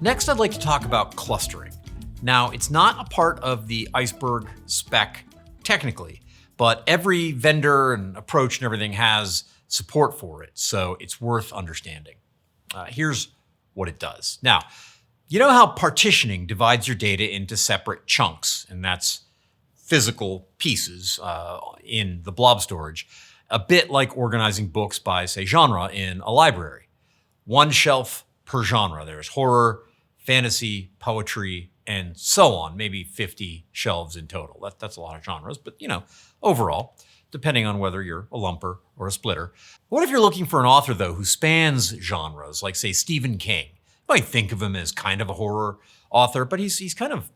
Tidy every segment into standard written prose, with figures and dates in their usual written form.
Next, I'd like to talk about clustering. Now, it's not a part of the Iceberg spec technically, but every vendor and approach and everything has support for it, so it's worth understanding. Here's what it does. Now, you know how partitioning divides your data into separate chunks, and that's physical pieces in the blob storage, a bit like organizing books by, say, genre in a library. One shelf per genre. There's horror, fantasy, poetry, and so on, maybe 50 shelves in total. That's a lot of genres, but overall, depending on whether you're a lumper or a splitter. What if you're looking for an author, though, who spans genres, like, say, Stephen King? You might think of him as kind of a horror author, but he's kind of,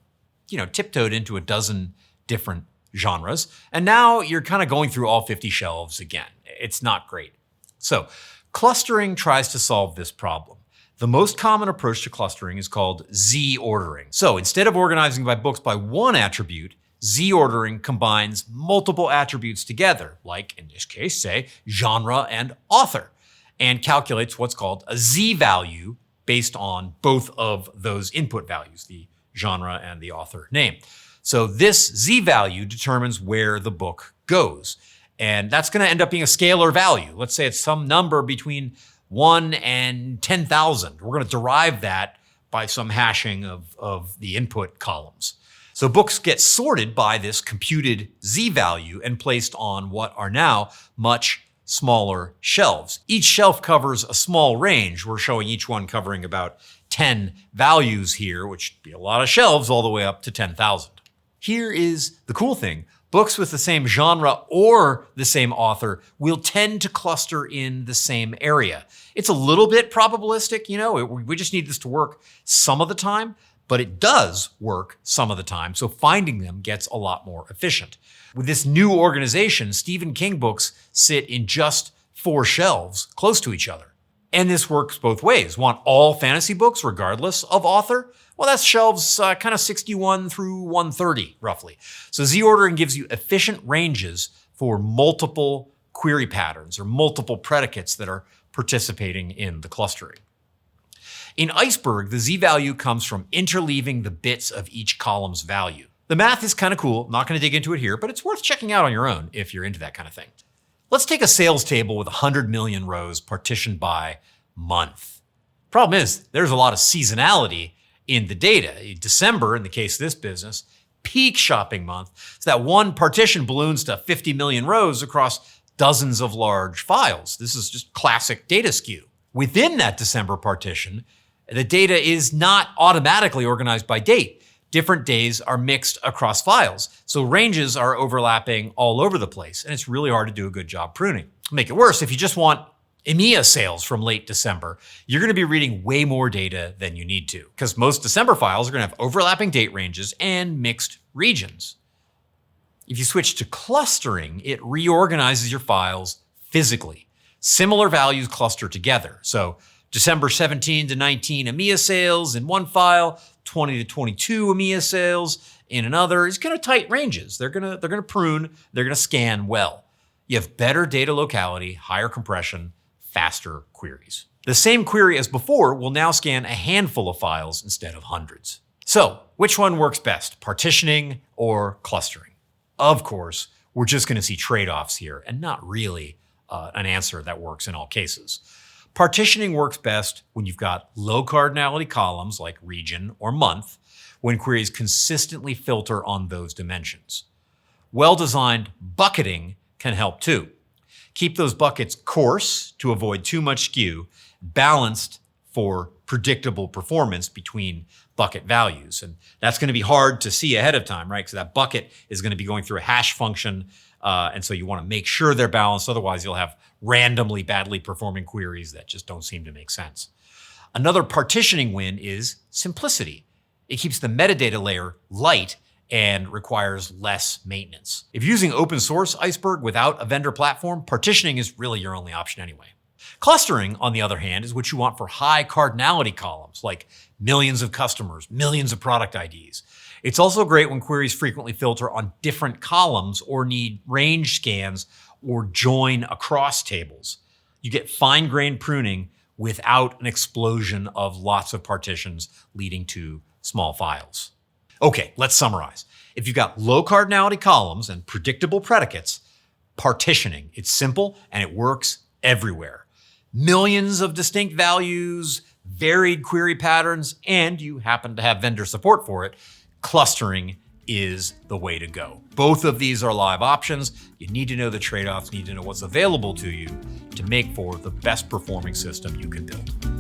tiptoed into a dozen different genres. And now you're kind of going through all 50 shelves again. It's not great. So clustering tries to solve this problem. The most common approach to clustering is called Z-ordering. So instead of organizing by books by one attribute, Z-ordering combines multiple attributes together, like in this case, say, genre and author, and calculates what's called a Z-value based on both of those input values, the genre and the author name. So this Z-value determines where the book goes. And that's going to end up being a scalar value. Let's say it's some number between 1 and 10,000. We're going to derive that by some hashing of the input columns. So books get sorted by this computed Z-value and placed on what are now much smaller shelves. Each shelf covers a small range. We're showing each one covering about 10 values here, which would be a lot of shelves all the way up to 10,000. Here is the cool thing. Books with the same genre or the same author will tend to cluster in the same area. It's a little bit probabilistic, we just need this to work some of the time, but it does work some of the time, so finding them gets a lot more efficient. With this new organization, Stephen King books sit in just 4 shelves close to each other. And this works both ways. Want all fantasy books regardless of author? Well, that's shelves kind of 61 through 130, roughly. So Z-ordering gives you efficient ranges for multiple query patterns or multiple predicates that are participating in the clustering. In Iceberg, the Z-value comes from interleaving the bits of each column's value. The math is kind of cool. I'm not going to dig into it here, but it's worth checking out on your own if you're into that kind of thing. Let's take a sales table with 100 million rows partitioned by month. Problem is, there's a lot of seasonality in the data. December, in the case of this business, peak shopping month. So that one partition balloons to 50 million rows across dozens of large files. This is just classic data skew. Within that December partition, the data is not automatically organized by date. Different days are mixed across files, so ranges are overlapping all over the place, and it's really hard to do a good job pruning. Make it worse, if you just want EMEA sales from late December, you're going to be reading way more data than you need to, because most December files are going to have overlapping date ranges and mixed regions. If you switch to clustering, it reorganizes your files physically. Similar values cluster together. So December 17 to 19 EMEA sales in one file, 20 to 22 EMEA sales in another. It's kind of tight ranges. They're going to prune, they're going to scan well. You have better data locality, higher compression, faster queries. The same query as before will now scan a handful of files instead of hundreds. So, which one works best, partitioning or clustering? Of course, we're just going to see trade-offs here and not really an answer that works in all cases. Partitioning works best when you've got low cardinality columns like region or month, when queries consistently filter on those dimensions. Well-designed bucketing can help too. Keep those buckets coarse to avoid too much skew, balanced for predictable performance between bucket values. And that's going to be hard to see ahead of time, right? Because that bucket is going to be going through a hash function. And so you want to make sure they're balanced. Otherwise, you'll have randomly badly performing queries that just don't seem to make sense. Another partitioning win is simplicity. It keeps the metadata layer light and requires less maintenance. If you're using open source Iceberg without a vendor platform, partitioning is really your only option anyway. Clustering, on the other hand, is what you want for high cardinality columns, like millions of customers, millions of product IDs. It's also great when queries frequently filter on different columns or need range scans or join across tables. You get fine-grained pruning without an explosion of lots of partitions leading to small files. Okay, let's summarize. If you've got low cardinality columns and predictable predicates, partitioning, it's simple and it works everywhere. Millions of distinct values, varied query patterns, and you happen to have vendor support for it, clustering is the way to go. Both of these are live options. You need to know the trade-offs, need to know what's available to you to make for the best performing system you can build.